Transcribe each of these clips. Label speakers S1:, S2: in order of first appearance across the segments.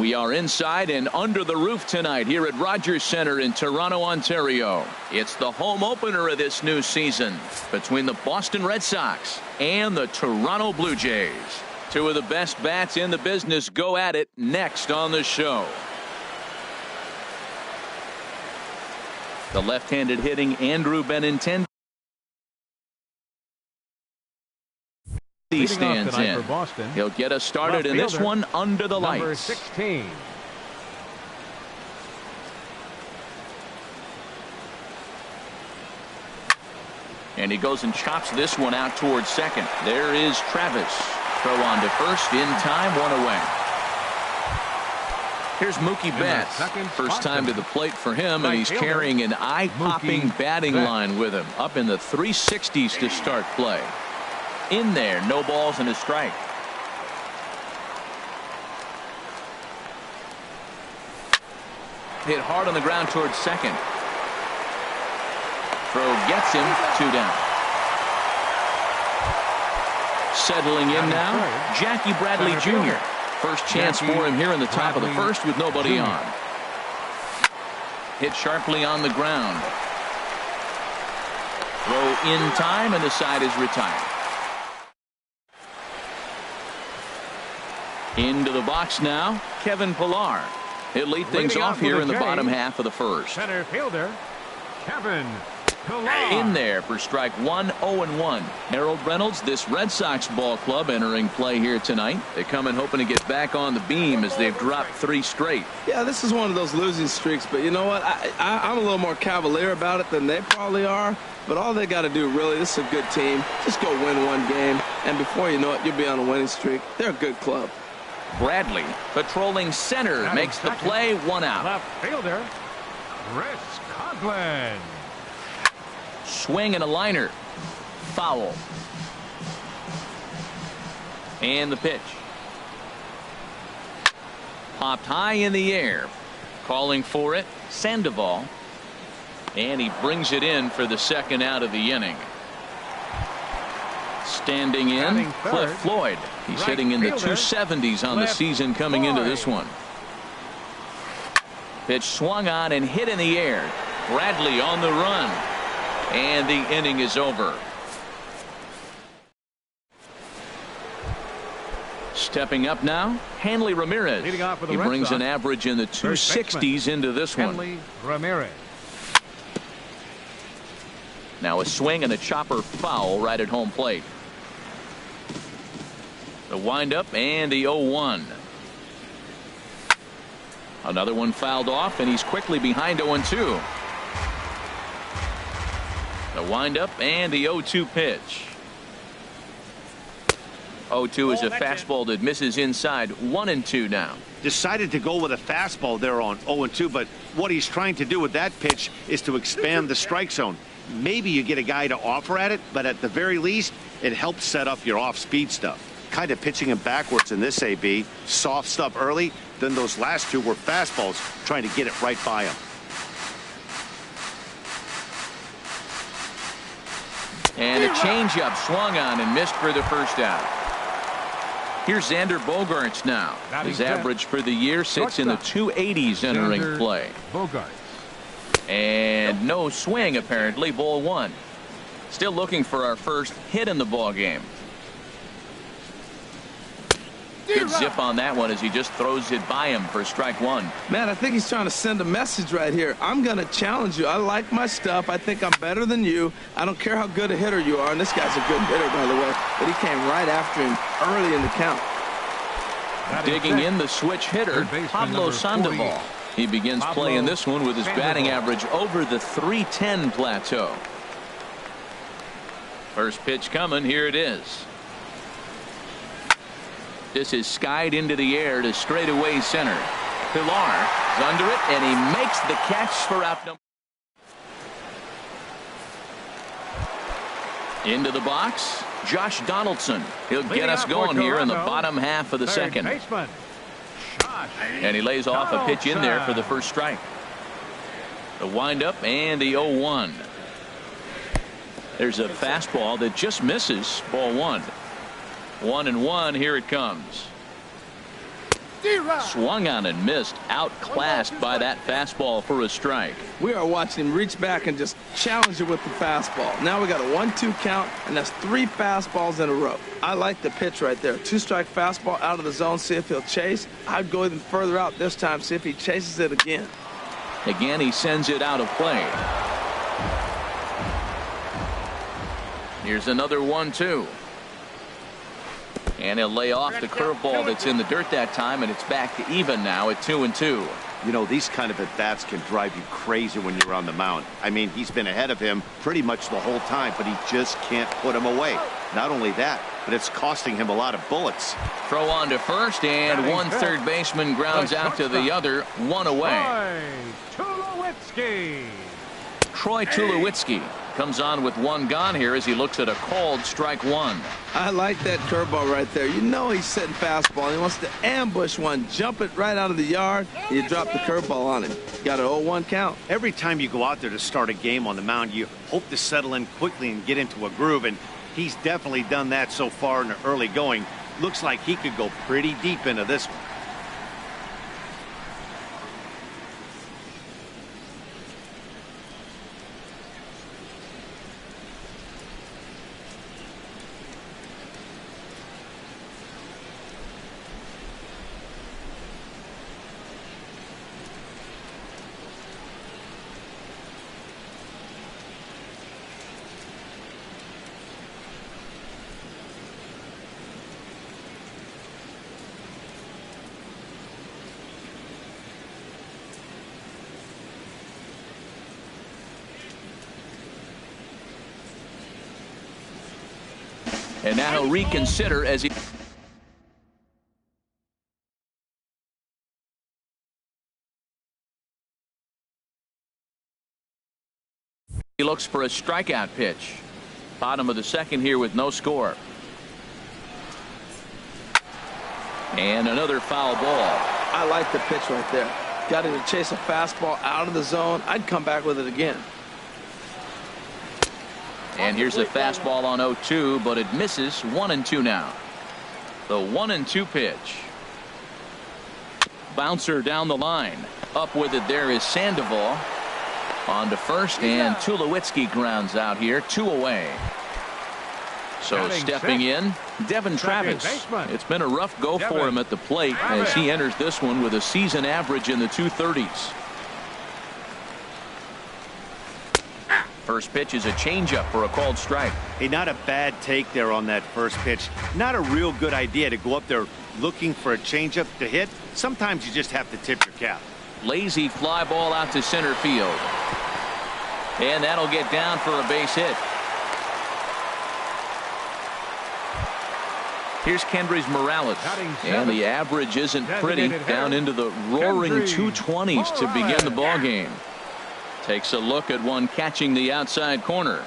S1: We are inside and under the roof tonight here at Rogers Centre in Toronto, Ontario. It's the home opener of this new season between the Boston Red Sox and the Toronto Blue Jays. Two of the best bats in the business go at it next on the show. The left-handed hitting Andrew Benintendi stands in. He'll get us started in this one under the lights.
S2: Number 16.
S1: And he goes and chops this one out towards second. There is Travis. Throw on to first in time, one away. Here's Mookie Betts. First time to the plate for him, and he's carrying an eye-popping batting line with him. Up in the 360s to start play. In there, no balls and a strike. Hit hard on the ground towards second. Throw gets him, 2 down. Settling in now, Jackie Bradley Jr. First chance for him here in the top of the first with nobody on. Hit sharply on the ground. Throw in time, and the side is retired. Into the box now, Kevin Pillar. He'll lead things off here in the bottom half of the first.
S2: Center fielder, Kevin Pillar.
S1: In there for strike one, 0-1. Harold Reynolds, this Red Sox ball club entering play here tonight. They come in hoping to get back on the beam as they've dropped 3 straight.
S3: Yeah, this is one of those losing streaks, but you know what? I'm a little more cavalier about it than they probably are. But all they got to do, really, this is a good team. Just go win one game, and before you know it, you'll be on a winning streak. They're a good club.
S1: Bradley patrolling center makes the play, 1 out.
S2: Left fielder, Chris Conklin.
S1: Swing and a liner. Foul. And the pitch. Popped high in the air. Calling for it, Sandoval. And he brings it in for the second out of the inning. Standing in, Cliff Floyd. He's hitting in the 270s on the season coming into this one. Pitch swung on and hit in the air. Bradley on the run. And the inning is over. Stepping up now, Hanley Ramirez. He brings an average in the 260s into this one.
S2: Hanley Ramirez.
S1: Now a swing and a chopper foul right at home plate. The windup and the 0-1. Another one fouled off, and he's quickly behind 0-2. The windup and the 0-2 pitch. 0-2 is a fastball that misses inside. 1-2 now.
S4: Decided to go with a fastball there on 0-2, but what he's trying to do with that pitch is to expand the strike zone. Maybe you get a guy to offer at it, but at the very least, it helps set up your off-speed stuff. Kind of pitching him backwards in this AB. Soft stuff early, then those last 2 were fastballs, trying to get it right by him.
S1: And a changeup swung on and missed for the first out. Here's Xander Bogaerts now. His average for the year sits in the 280s entering play. And no swing apparently. Ball 1. Still looking for our first hit in the ball game. Good zip on that one as he just throws it by him for strike 1.
S3: Man, I think he's trying to send a message right here. I'm going to challenge you. I like my stuff. I think I'm better than you. I don't care how good a hitter you are. And this guy's a good hitter, by the way. But he came right after him early in the count.
S1: Digging in the switch hitter, Pablo Sandoval. He begins playing this one with his batting average over the 310 plateau. First pitch coming. Here it is. This is skied into the air to straightaway center. Pillar is under it, and he makes the catch for out number. Into the box, Josh Donaldson. He'll get us going here in the bottom half of the second. And he lays off a pitch in there for the first strike. The windup and the 0-1. There's a fastball that just misses. Ball 1. 1-1. Here it comes. Swung on and missed, outclassed by that fastball for a strike.
S3: We are watching him reach back and just challenge it with the fastball. Now we got a 1-2 count, and that's 3 fastballs in a row. I like the pitch right there. 2-strike fastball out of the zone, see if he'll chase. I'd go even further out this time, see if he chases it again.
S1: Again, he sends it out of play. Here's another 1-2. And he'll lay off the curveball that's in the dirt that time, and it's back to even now at 2-2.
S4: You know, these kind of at-bats can drive you crazy when you're on the mound. I mean, he's been ahead of him pretty much the whole time, but he just can't put him away. Not only that, but it's costing him a lot of bullets.
S1: Throw on to first, and one third baseman grounds out to the other, 1 away. Troy Tulowitzki comes on with 1 gone here as he looks at a called strike 1.
S3: I like that curveball right there. You know he's setting fastball. He wants to ambush one, jump it right out of the yard. You drop the curveball on him. Got an 0-1 count.
S4: Every time you go out there to start a game on the mound, you hope to settle in quickly and get into a groove, and he's definitely done that so far in the early going. Looks like he could go pretty deep into this one.
S1: And now he'll reconsider as he looks for a strikeout pitch. Bottom of the second here with no score. And another foul ball.
S3: I like the pitch right there. Got him to chase a fastball out of the zone. I'd come back with it again.
S1: And here's the fastball on 0-2, but it misses. 1-2 now. The 1-2 pitch. Bouncer down the line. Up with it there is Sandoval. On to first, and Tulowitzki grounds out here. 2 away. So stepping in, Devin Travis. It's been a rough go for him at the plate as he enters this one with a season average in the 230s. First pitch is a changeup for a called strike.
S4: Hey, not a bad take there on that first pitch. Not a real good idea to go up there looking for a changeup to hit. Sometimes you just have to tip your cap.
S1: Lazy fly ball out to center field. And that'll get down for a base hit. Here's Kendrys Morales. And the average isn't pretty. Down into the roaring 220s to begin the ball game. Takes a look at one catching the outside corner.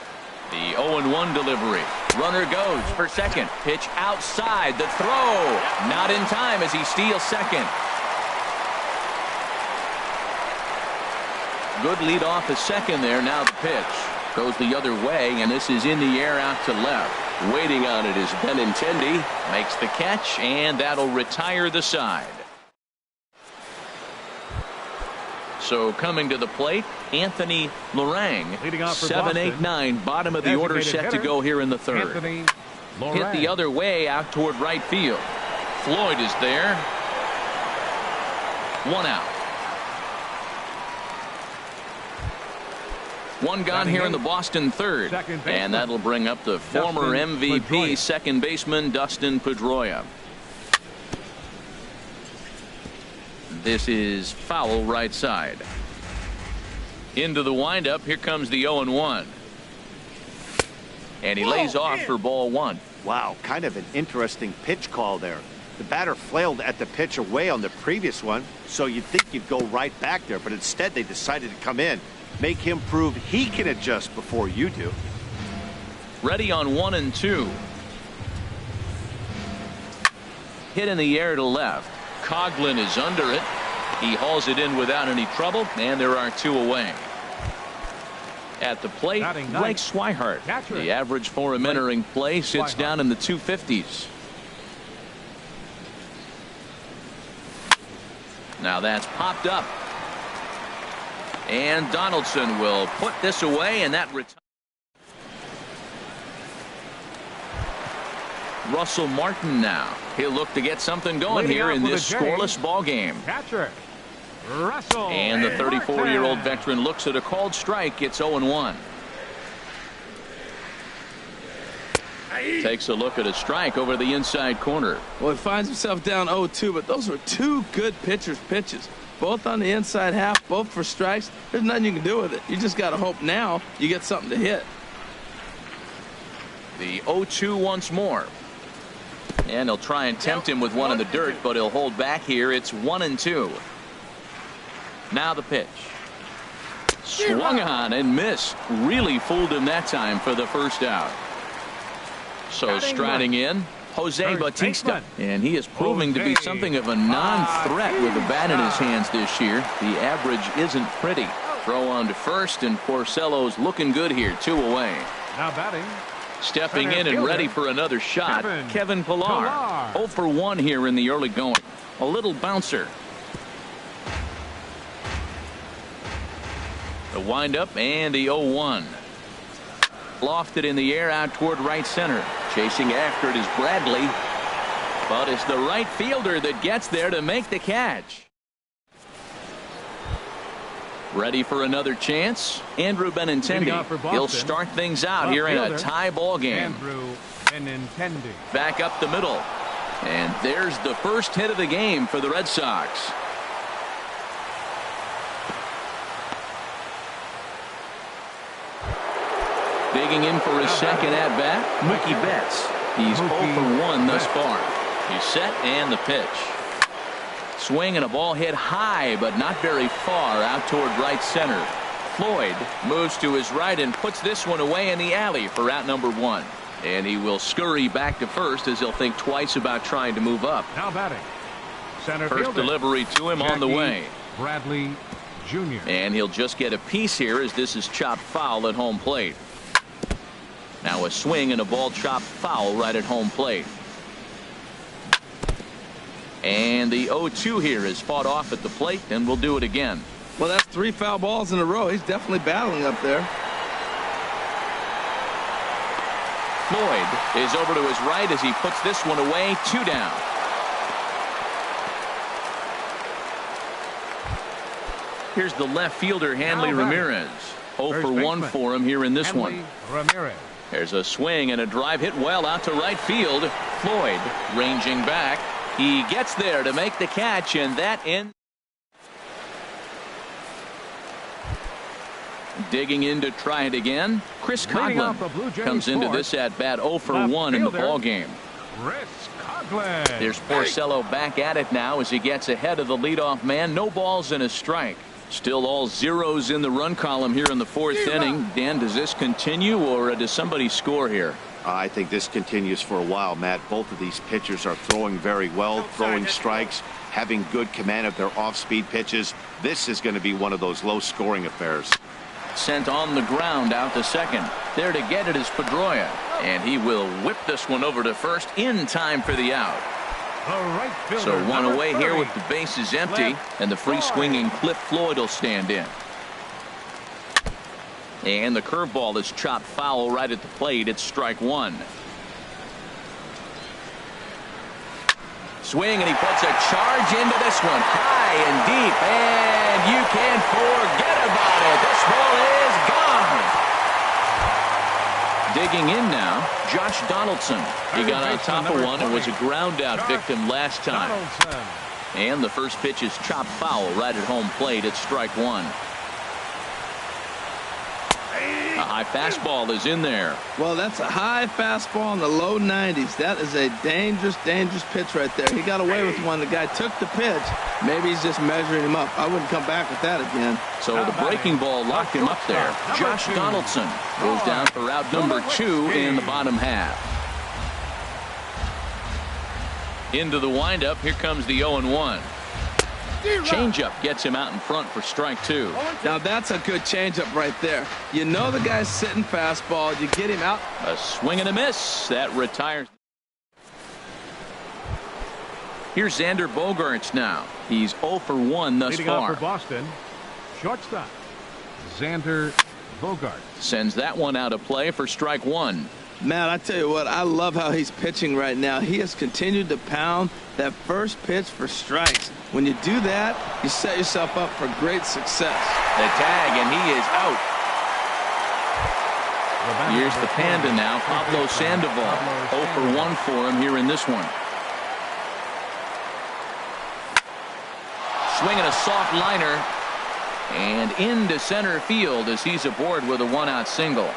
S1: The 0-1 delivery. Runner goes for second. Pitch outside. The throw. Not in time as he steals second. Good lead off the second there. Now the pitch goes the other way, and this is in the air out to left. Waiting on it is Benintendi. Makes the catch, and that'll retire the side. So coming to the plate, Anthony Lorang. 7-8-9, bottom of the order, set to go here in the third. Hit the other way out toward right field. Floyd is there. 1 out. 1 gone here in the Boston third. And that'll bring up the former MVP second baseman Dustin Pedroia. This is foul right side. Into the windup. Here comes the 0-1. And he lays off for ball 1.
S4: Wow, kind of an interesting pitch call there. The batter flailed at the pitch away on the previous one, so you'd think you'd go right back there, but instead they decided to come in. Make him prove he can adjust before you do.
S1: Ready on 1-2. Hit in the air to left. Coughlin is under it. He hauls it in without any trouble, and there are 2 away. At the plate, Blake Swihart. The average for him entering play sits down in the 250s. Now that's popped up. And Donaldson will put this away, and that retires. Russell Martin now. He'll look to get something going here in this scoreless ball game.
S2: Catcher, Russell.
S1: And the 34-year-old veteran looks at a called strike. It's 0-1. Takes a look at a strike over the inside corner.
S3: Well, he finds himself down 0-2, but those were two good pitchers' pitches. Both on the inside half, both for strikes. There's nothing you can do with it. You just got to hope now you get something to hit.
S1: The 0-2 once more. And he'll try and tempt him with one in the dirt, but he'll hold back here. It's 1-2. Now the pitch. Swung on and missed. Really fooled him that time for the first out. So striding in, Jose Bautista. And he is proving to be something of a non-threat with the bat in his hands this year. The average isn't pretty. Throw on to first, and Porcello's looking good here. 2 away.
S2: Now batting.
S1: Stepping in and ready for another shot, Kevin Pillar. 0 for 1 here in the early going. A little bouncer. The windup and the 0-1. Lofted in the air out toward right center. Chasing after it is Bradley. But it's the right fielder that gets there to make the catch. Ready for another chance. Andrew Benintendi. He'll start things out here in a tie ball game.
S2: Andrew Benintendi.
S1: Back up the middle. And there's the first hit of the game for the Red Sox. Digging in for his second at-bat, Mookie Betts. He's 0 for 1 thus far. He's set and the pitch. Swing and a ball hit high, but not very far out toward right center. Floyd moves to his right and puts this one away in the alley for out number 1. And he will scurry back to first as he'll think twice about trying to move up.
S2: Now batting. Center
S1: First
S2: fielder.
S1: delivery to him on the way.
S2: Bradley Jr.
S1: And he'll just get a piece here as this is chopped foul at home plate. Now a swing and a ball chopped foul right at home plate. And the 0-2 here is fought off at the plate, and we'll do it again.
S3: Well, that's 3 foul balls in a row. He's definitely battling up there.
S1: Floyd is over to his right as he puts this one away. 2 down. Here's the left fielder, Hanley Ramirez. 0 for 1 for him here in this one.
S2: Ramirez.
S1: There's a swing and a drive hit well out to right field. Floyd ranging back. He gets there to make the catch, and that ends. Digging in to try it again. Chris Coghlan comes into this at bat 0 for 1 in the ball game.
S2: Chris Coghlan.
S1: There's Porcello back at it now as he gets ahead of the leadoff man. No balls and a strike. Still all zeros in the run column here in the 4th inning. Dan, does this continue, or does somebody score here?
S4: I think this continues for a while, Matt. Both of these pitchers are throwing very well, throwing strikes, having good command of their off-speed pitches. This is going to be one of those low-scoring affairs.
S1: Sent on the ground out to second. There to get it is Pedroia, and he will whip this one over to first in time for the out.
S2: Right fielder,
S1: so one away
S2: 30.
S1: here with the bases empty, and the free swinging Cliff Floyd will stand in. And the curveball is chopped foul right at the plate. It's strike 1. Swing, and he puts a charge into this one, high and deep, and you can't forget about it. This ball is gone. Digging in now, Josh Donaldson. He got on top of one and was a ground out victim last time. And the first pitch is chopped foul right at home plate. It's strike 1. A high fastball is in there.
S3: Well, that's a high fastball in the low 90s. That is a dangerous, dangerous pitch right there. He got away with one. The guy took the pitch. Maybe he's just measuring him up. I wouldn't come back with that again.
S1: So the breaking ball locked him up there. Josh Donaldson goes down for out number 2 in the bottom half. Into the windup. Here comes the 0-1. Changeup gets him out in front for strike 2.
S3: Now that's a good changeup right there. You know the guy's sitting fastball. You get him out.
S1: A swing and a miss. That retires. Here's Xander Bogaerts now. He's 0 for 1 thus
S2: Leading off
S1: far.
S2: for Boston, shortstop Xander Bogaerts.
S1: Sends that one out of play for strike one.
S3: Man, I tell you what, I love how he's pitching right now. He has continued to pound that first pitch for strikes. When you do that, you set yourself up for great success.
S1: The tag, and he is out. Here's the Panda now, Pablo Sandoval. 0 for 1 for him here in this one. Swinging a soft liner, and into center field as he's aboard with a one-out single.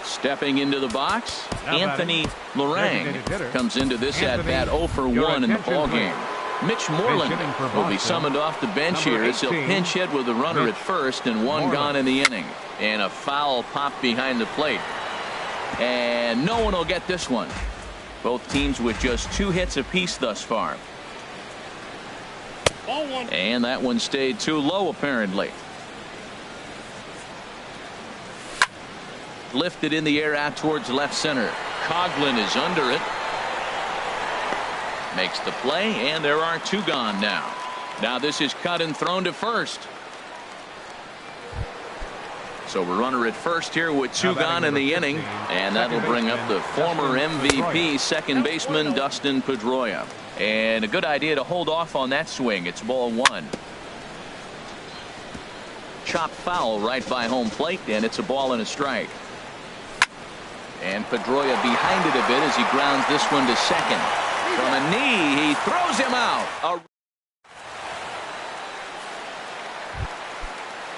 S1: Stepping into the box, Anthony Lorang comes into this at-bat 0 for 1 in the ballgame. Mitch Moreland will be summoned off the bench here as he'll pinch hit with a runner at first and one gone in the inning. And a foul pop behind the plate. And no one will get this one. Both teams with just 2 hits apiece thus far. And that one stayed too low apparently. Lifted in the air out towards left center. Coghlan is under it. Makes the play, and there are 2 gone now. Now this is cut and thrown to first. So a runner at first here with 2 gone in the inning, and that'll bring up the former MVP second baseman Dustin Pedroia. And a good idea to hold off on that swing. It's ball 1. Chop foul right by home plate, and it's a ball and a strike. And Pedroia behind it a bit as he grounds this one to second. From a knee, he throws him out.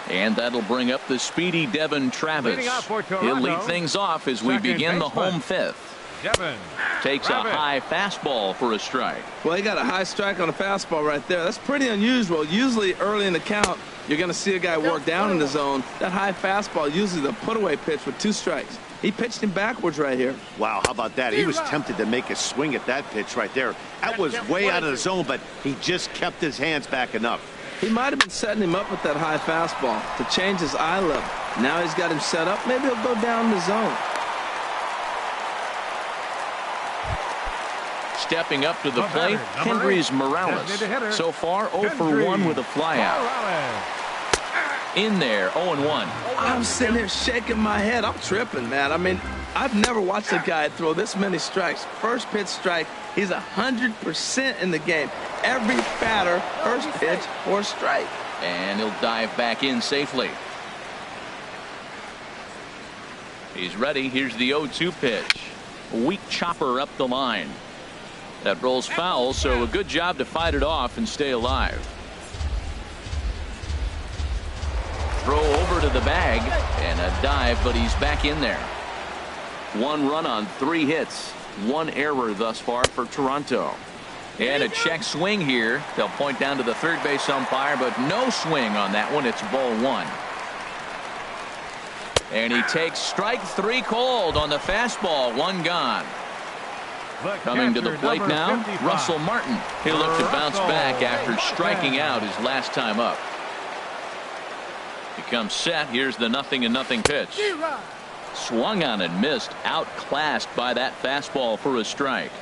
S1: And that'll bring up the speedy Devin Travis. He'll lead things off as we begin the home 5th. Takes a high fastball for a strike.
S3: Well, he got a high strike on a fastball right there. That's pretty unusual. Usually early in the count, you're going to see a guy work down in the zone. That high fastball, usually the put-away pitch with 2 strikes. He pitched him backwards right here.
S4: Wow, how about that? He was tempted to make a swing at that pitch right there. That was way out of the zone, but he just kept his hands back enough.
S3: He might have been setting him up with that high fastball to change his eye level. Now he's got him set up. Maybe he'll go down the zone.
S1: Stepping up to the plate, Hendrys Morales. So far, 0 for 1 with a flyout. In there, 0-1.
S3: I'm sitting here shaking my head. I'm tripping, man. I mean, I've never watched a guy throw this many strikes. First pitch strike, he's 100% in the game. Every batter, first pitch or strike.
S1: And he'll dive back in safely. He's ready. Here's the 0-2 pitch. A weak chopper up the line. That rolls foul, so a good job to fight it off and stay alive. Throw over to the bag and a dive, but he's back in there. 1 run on 3 hits. 1 error thus far for Toronto. And a check swing here. They'll point down to the third base umpire, but no swing on that one. It's ball 1. And he takes strike 3 cold on the fastball. 1 gone. Coming to the plate now, Russell Martin. He'll look to bounce back after striking out his last time up. Becomes set. Here's the 0-0 pitch. Swung on and missed. Outclassed by that fastball for a strike.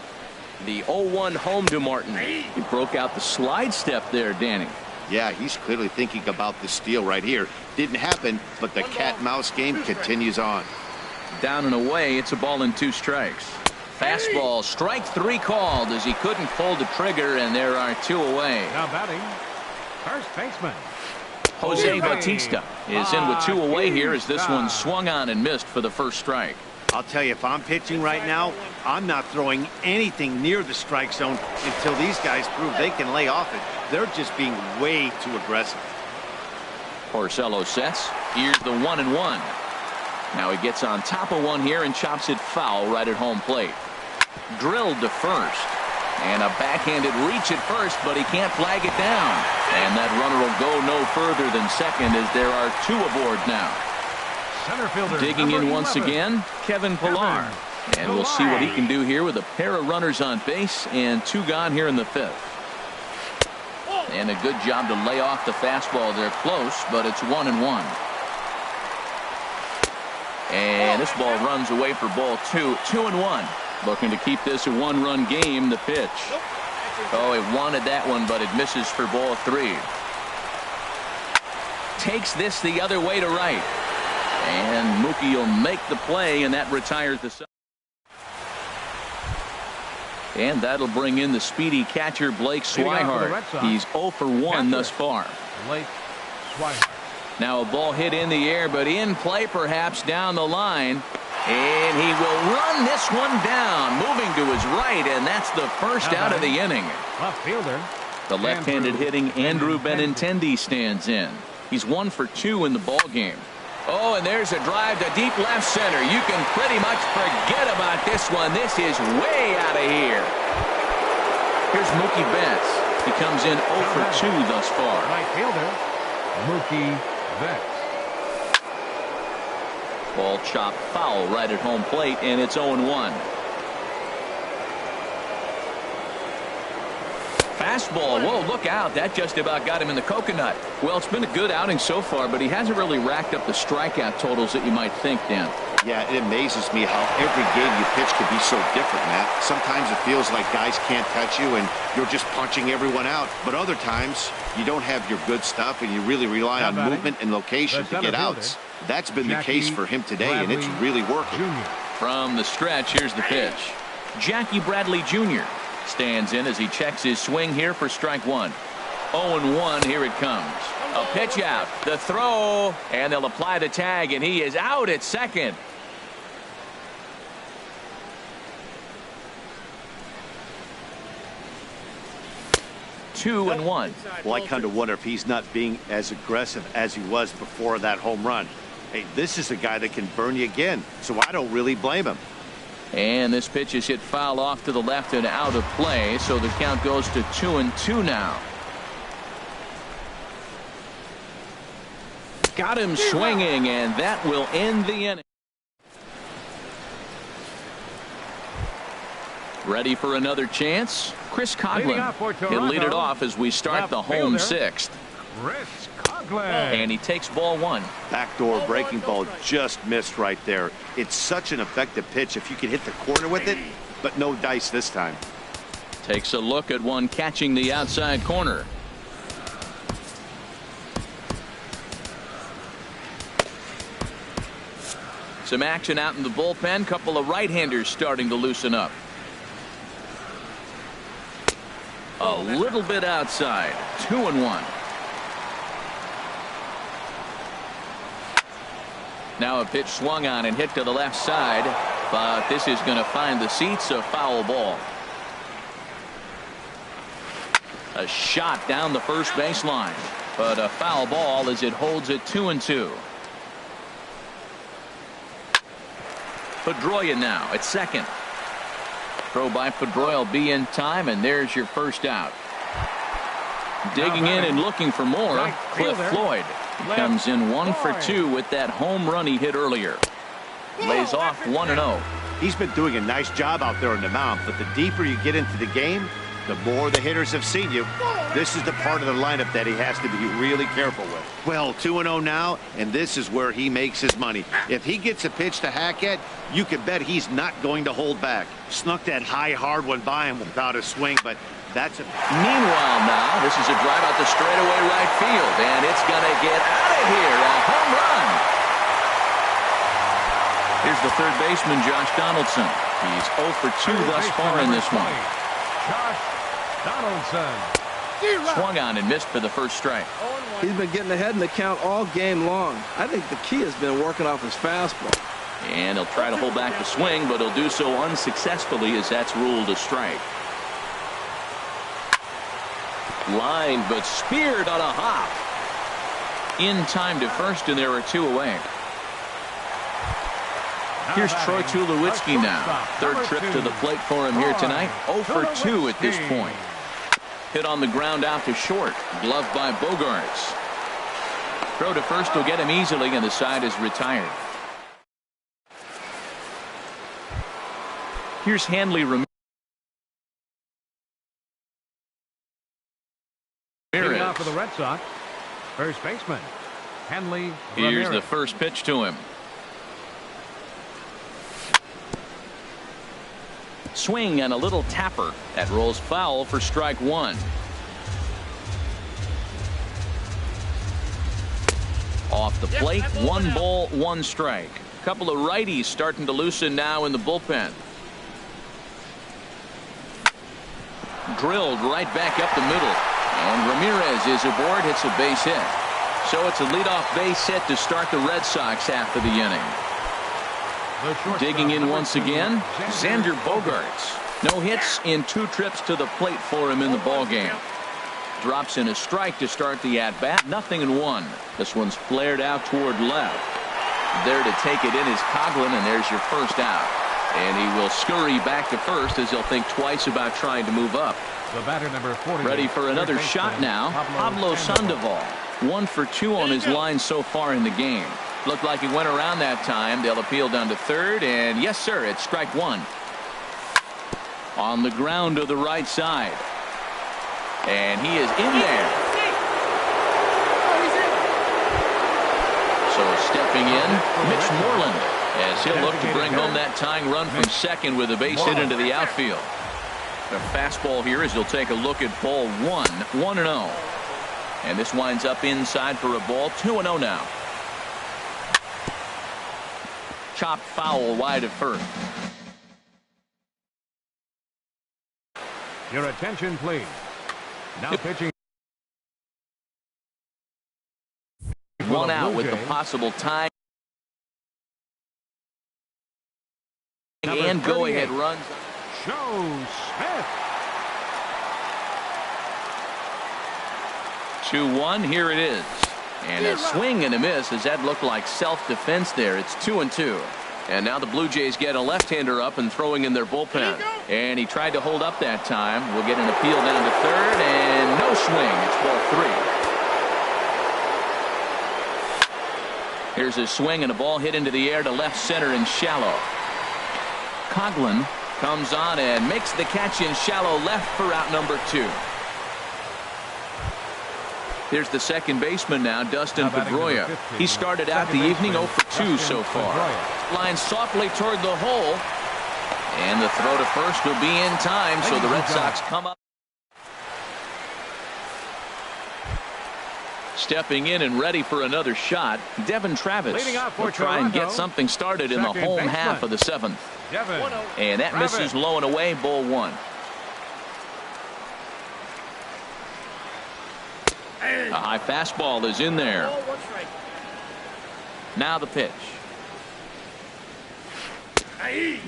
S1: The 0-1 home to Martin. He broke out the slide step there, Danny.
S4: Yeah, he's clearly thinking about the steal right here. Didn't happen, but the cat-mouse game continues on.
S1: Down and away, it's a ball and 2 strikes. Fastball, strike 3 called as he couldn't pull the trigger, and there are 2 away.
S2: Now batting, first baseman
S1: Jose Bautista is in with 2 away here as this one swung on and missed for the first strike.
S4: I'll tell you, if I'm pitching right now, I'm not throwing anything near the strike zone until these guys prove they can lay off it. They're just being way too aggressive.
S1: Porcello sets. Here's the 1-1. Now he gets on top of one here and chops it foul right at home plate. Drilled to first. And a backhanded reach at first, but he can't flag it down. And that runner will go no further than second as there are 2 aboard now.
S2: Center fielder
S1: digging in once again, Kevin Pillar. And we'll see what he can do here with a pair of runners on base and 2 gone here in the 5th. And a good job to lay off the fastball. They're close, but it's 1-1. And this ball runs away for ball 2. 2-1. Looking to keep this a one-run game. The pitch. Oh, he wanted that one, but it misses for ball 3. Takes this the other way to right. And Mookie will make the play, and that retires the side. And that'll bring in the speedy catcher, Blake Swihart. He's 0 for 1 thus far.
S2: Blake Swihart.
S1: Now a ball hit in the air, but in play perhaps down the line. And he will run this one down, moving to his right, and that's the first out of the inning.
S2: Left fielder.
S1: The left-handed hitting Andrew Benintendi stands in. He's 1 for 2 in the ball game. Oh, and there's a drive to deep left center. You can pretty much forget about this one. This is way out of here. Here's Mookie Betts. He comes in 0 for 2 thus far.
S2: Right fielder, Mookie Betts.
S1: Ball chopped foul right at home plate, and it's 0-1. Fastball. Whoa, look out. That just about got him in the coconut. Well, it's been a good outing so far, but he hasn't really racked up the strikeout totals that you might think, Dan.
S4: Yeah, it amazes me how every game you pitch can be so different, Matt. Sometimes it feels like guys can't touch you and you're just punching everyone out. But other times you don't have your good stuff and you really rely on movement and location to get outs. That's been the case for him today, and it's really working.
S1: From the stretch, here's the pitch. Jackie Bradley Jr. stands in as he checks his swing here for strike 1. 0-1. Here it comes. A pitch out. The throw. And they'll apply the tag, and he is out at second. Two and one.
S4: Well, I kind of wonder if he's not being as aggressive as he was before that home run. Hey, this is a guy that can burn you again, so I don't really blame him.
S1: And this pitch is hit foul off to the left and out of play, so the count goes to 2-2 now. Got him swinging, and that will end the inning. Ready for another chance? Chris Coughlin. He'll lead it off as we start the home sixth.
S2: Chris Coughlin.
S1: And he takes ball 1.
S4: Backdoor breaking ball just missed right there. It's such an effective pitch if you can hit the corner with it, but no dice this time.
S1: Takes a look at one catching the outside corner. Some action out in the bullpen. Couple of right-handers starting to loosen up. A little bit outside. 2-1. Now a pitch swung on and hit to the left side, but this is going to find the seats. A foul ball. A shot down the first baseline, but a foul ball as it holds it 2-2. Pedroia now at second. Throw by Pedroia will be in time, and there's your first out. Digging in and looking for more, Cliff Floyd. He comes in 1 for 2 with that home run he hit earlier. Lays off 1-0.
S4: He's been doing a nice job out there on the mound, but the deeper you get into the game, the more the hitters have seen you. This is the part of the lineup that he has to be really careful with. Well, 2-0 now, and this is where he makes his money. If he gets a pitch to hack at, you can bet he's not going to hold back. Snuck that high hard one by him without a swing, but that's a...
S1: Meanwhile now, this is a drive out the straightaway right field, and it's going to get out of here. A home run. Here's the third baseman, Josh Donaldson. He's 0 for 2 thus far in this one.
S2: Josh Donaldson.
S1: Swung on and missed for the first strike.
S3: He's been getting ahead in the count all game long. I think the key has been working off his fastball.
S1: And he'll try to hold back the swing, but he'll do so unsuccessfully as that's ruled a strike. Line, but speared on a hop. In time to first, and there are 2 away. Here's Troy Tulowitzki now. Third trip to the plate for him here tonight. 0 for 2 at this point. Hit on the ground out to short. Gloved by Bogarts. Throw to first will get him easily, and the side is retired. Here's Hanley Ramirez.
S2: Now for the Red Sox, first baseman Hanley Ramirez.
S1: Here's the first pitch to him. Swing and a little tapper. That rolls foul for strike one. Off the plate, 1 ball, 1 strike. A couple of righties starting to loosen now in the bullpen. Drilled right back up the middle. And Ramirez is aboard, hits a base hit. So it's a leadoff base hit to start the Red Sox after the inning. Digging in once again, Xander Bogaerts. No hits in 2 trips to the plate for him in the ballgame. Drops in a strike to start the at-bat. 0-1. This one's flared out toward left. There to take it in is Coghlan, and there's your first out. And he will scurry back to first as he'll think twice about trying to move up.
S2: The batter number 40.
S1: Ready for another shot now. Pablo Sandoval. 1 for 2 on his line so far in the game. Looked like he went around that time. They'll appeal down to third, and yes, sir, it's strike 1. On the ground to the right side. And he is in there. So stepping in, Mitch Moreland, as he'll look to bring home that tying run from second with a base hit into the outfield. The fastball here as he'll take a look at ball 1, 1-0. And this winds up inside for a ball, 2-0 now. Chopped foul wide of first.
S2: Your attention, please. Now pitching.
S1: 1 out with the possible tie and go-ahead runs.
S2: Joe Smith.
S1: 2-1. Here it is. And a swing and a miss as that looked like self-defense there. It's 2-2. And now the Blue Jays get a left-hander up and throwing in their bullpen. And he tried to hold up that time. We'll get an appeal down to third, and no swing. It's ball 3. Here's a swing and a ball hit into the air to left center and shallow. Coghlan comes on and makes the catch in shallow left for out number 2. Here's the second baseman now, Dustin Pedroia. He started out the evening 0 for 2 so far. Line softly toward the hole. And the throw to first will be in time, so the Red Sox come up. Stepping in and ready for another shot, Devin Travis will try and get something started in the home half of the 7th. And that misses low and away, ball 1. A high fastball is in there. Now the pitch.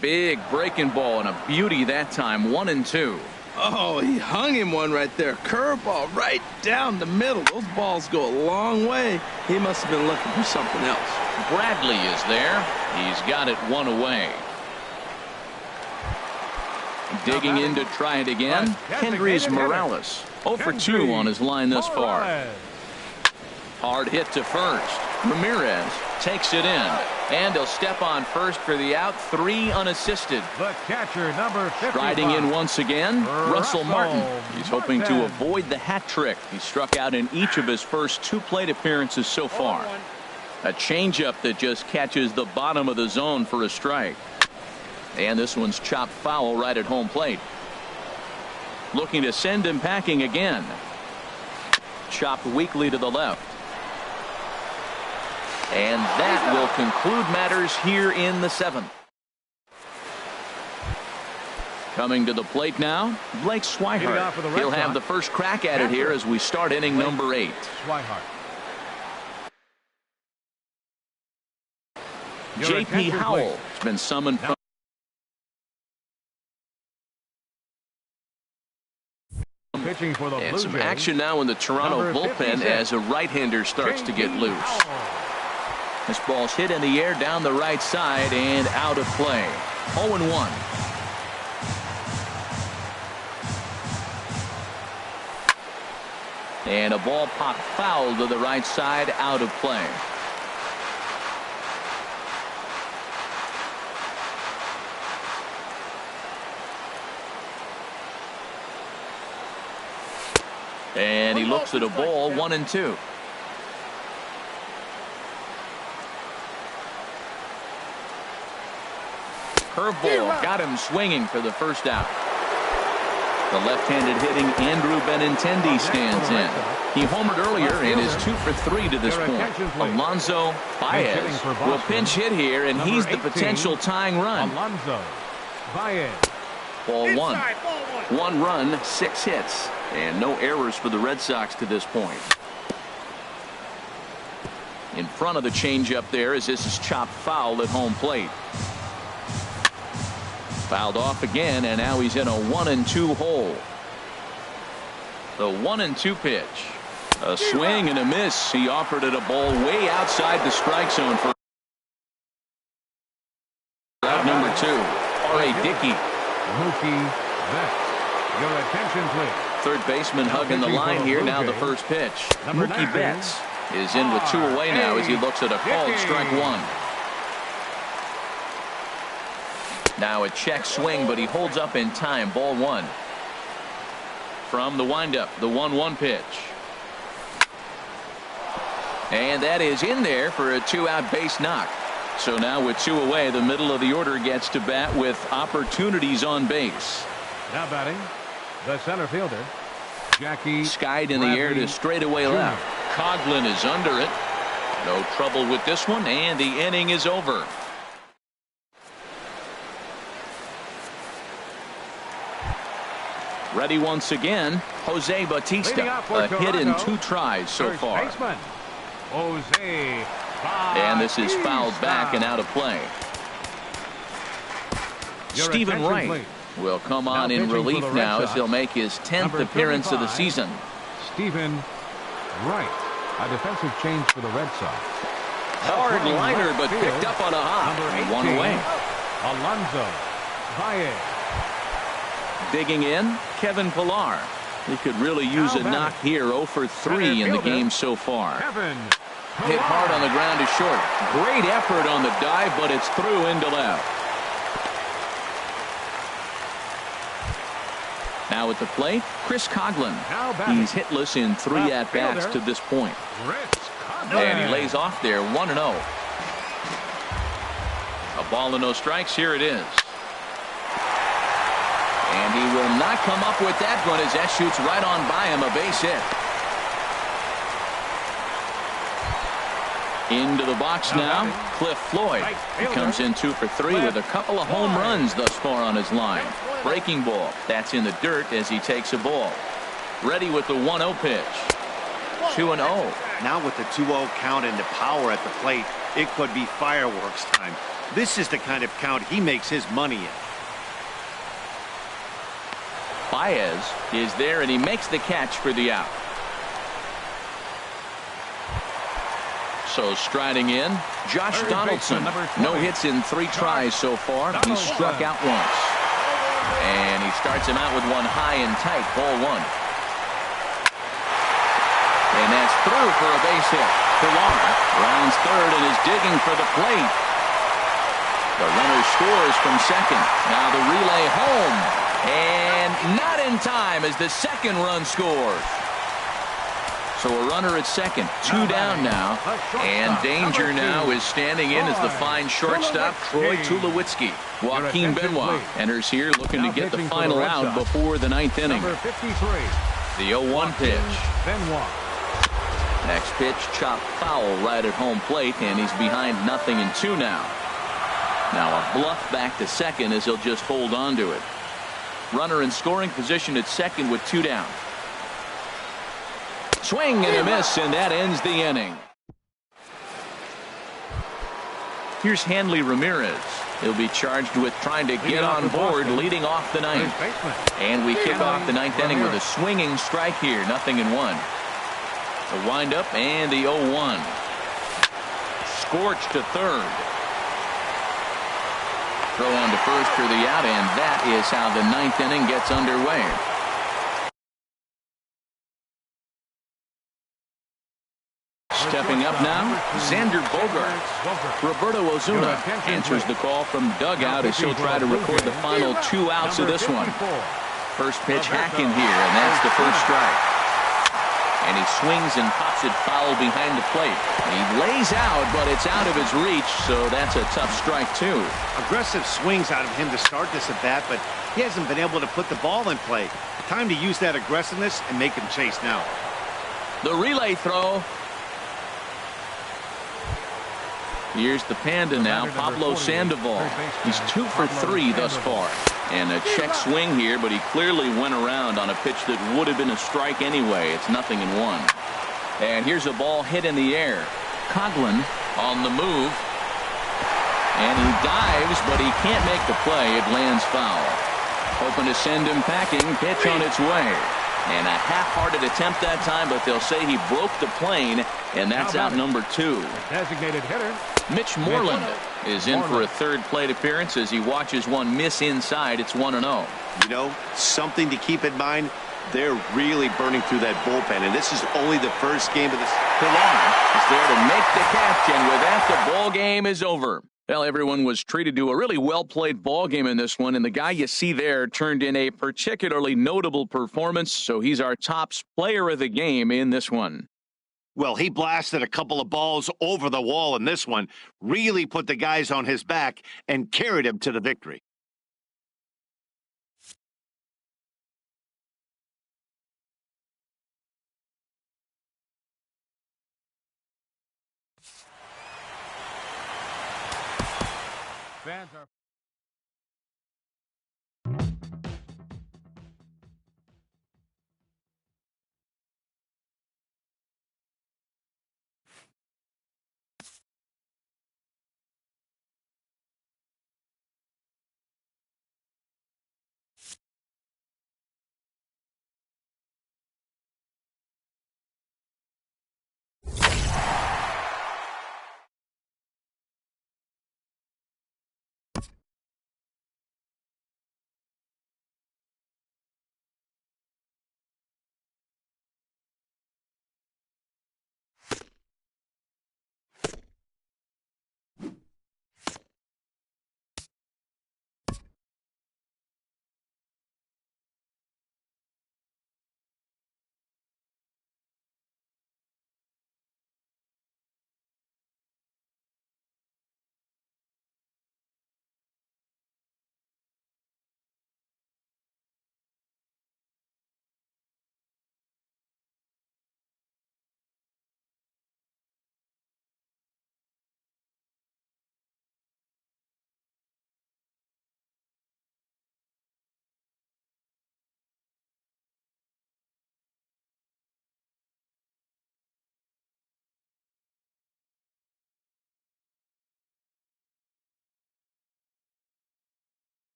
S1: Big breaking ball and a beauty that time. 1-2.
S3: Oh, he hung him one right there. Curveball right down the middle. Those balls go a long way. He must have been looking for something else.
S1: Bradley is there. He's got it 1 away. Digging in to try it again. Kendrys Morales. 0 for 2 on his line thus far. Hard hit to first. Ramirez takes it in. And he'll step on first for the out. 3 unassisted.
S2: The catcher, number 55.
S1: Riding in once again, Russell Martin. He's hoping to avoid the hat trick. He struck out in each of his first 2 plate appearances so far. A changeup that just catches the bottom of the zone for a strike. And this one's chopped foul right at home plate. Looking to send him packing again. Chopped weakly to the left. And that will conclude matters here in the 7th. Coming to the plate now, Blake Swihart. He'll have the first crack at it here as we start inning number 8. J.P. Howell has been summoned from and some action now in the Toronto bullpen as a right-hander starts to get loose. This ball's hit in the air down the right side and out of play. 0-1. And a ball popped foul to the right side, out of play. And he looks at a ball, 1-2. curveball got him swinging for the first out. The left-handed hitting Andrew Benintendi stands in. He homered earlier and is 2 for 3 to this point. Alonso Baez will pinch hit here, and he's the potential tying run.
S2: Alonso Baez.
S1: Ball one. 1 run, 6 hits, and no errors for the Red Sox to this point. In front of the changeup there as this is chopped foul at home plate. Fouled off again, and now he's in a 1-2 hole. The 1-2 pitch. A swing and a miss. He offered it a ball way outside the strike zone for out number 2. R.A. Dickey.
S2: Mookie Betts. Your attention, please.
S1: Third baseman hugging the line here. Now the first pitch. Mookie Betts is in with 2 away now as he looks at a called strike 1. Now a check swing, but he holds up in time. Ball 1. From the windup, the 1-1 pitch. And that is in there for a 2-out base knock. So now with 2 away, the middle of the order gets to bat with opportunities on base.
S2: Now batting, the center fielder, Jackie.
S1: Skied in the air to straightaway left. Coghlan is under it. No trouble with this one, and the inning is over. Ready once again, Jose Bautista. A hit in 2 tries so far.
S2: Baseman, Jose
S1: and this is fouled back and out of play. Stephen Wright will come on in relief now as he'll make his 10th appearance of the season.
S2: Stephen Wright, a defensive change for the Red Sox.
S1: Hard liner, but picked up on a hop. 1 away.
S2: Alonso Baez.
S1: Digging in, Kevin Pillar. He could really use a knock here. 0 for 3 in the game so far. Hit hard on the ground to short. Great effort on the dive, but it's through into left. Now at the plate, Chris Coghlan. He's hitless in 3 at-bats to this point. And he lays off there, 1-0. A ball and no strikes. Here it is. And he will not come up with that one as that shoots right on by him. A base hit. Into the box now, Cliff Floyd. He comes in 2 for 3 with a couple of home runs thus far on his line. Breaking ball. That's in the dirt as he takes a ball. Ready with the 1-0 pitch. 2-0.
S4: Now with the 2-0 count and the power at the plate, it could be fireworks time. This is the kind of count he makes his money in.
S1: Baez is there, and he makes the catch for the out. So striding in, Josh Donaldson. No hits in 3 tries so far. He struck out once. And he starts him out with one high and tight. Ball 1. And that's through for a base hit. Pillar rounds third and is digging for the plate. The runner scores from second. Now the relay home. And not in time as the second run scores. So a runner at second, 2 down now, and danger now is standing in as the fine shortstop Troy Tulowitzki. Joaquin Benoit enters here looking to get the final out before the 9th inning. The 0-1 pitch. Next pitch, chopped foul right at home plate, and he's behind 0-2 now. Now a bluff back to second as he'll just hold on to it. Runner in scoring position at second with 2 down. Swing and a miss, and that ends the inning. Here's Hanley Ramirez. He'll be charged with trying to get on board leading off the 9th. And we kick off the 9th inning with a swinging strike here. 0-1. The windup and the 0-1. Scorched to third. Throw on to first for the out, and that is how the 9th inning gets underway. Stepping up now, Xander Bogaerts. Roberto Ozuna answers the call from dugout as he'll try to record the final 2 outs of this one. First pitch hacking here, and that's the first strike. And he swings and pops it foul behind the plate. He lays out, but it's out of his reach, so that's a tough strike, too.
S4: Aggressive swings out of him to start this at bat, but he hasn't been able to put the ball in play. Time to use that aggressiveness and make him chase now.
S1: The relay throw. Here's the Panda now, Pablo Sandoval. He's 2 for 3 thus far. And a check swing here, but he clearly went around on a pitch that would have been a strike anyway. It's 0-1. And here's a ball hit in the air. Coghlan on the move. And he dives, but he can't make the play. It lands foul. Hoping to send him packing. Pitch on its way. And a half-hearted attempt that time, but they'll say he broke the plane, and that's out number 2.
S2: Designated hitter.
S1: Mitch Moreland is in for a third plate appearance as he watches one miss inside. It's 1-0.
S4: You know, something to keep in mind, they're really burning through that bullpen, and this is only the first game of this.
S1: Pilon is there to make the catch, and with that, the ball game is over. Well, everyone was treated to a really well-played ball game in this one, and the guy you see there turned in a particularly notable performance, so he's our top player of the game in this one.
S4: Well, he blasted a couple of balls over the wall in this one, really put the guys on his back, and carried him to the victory.
S2: Fans are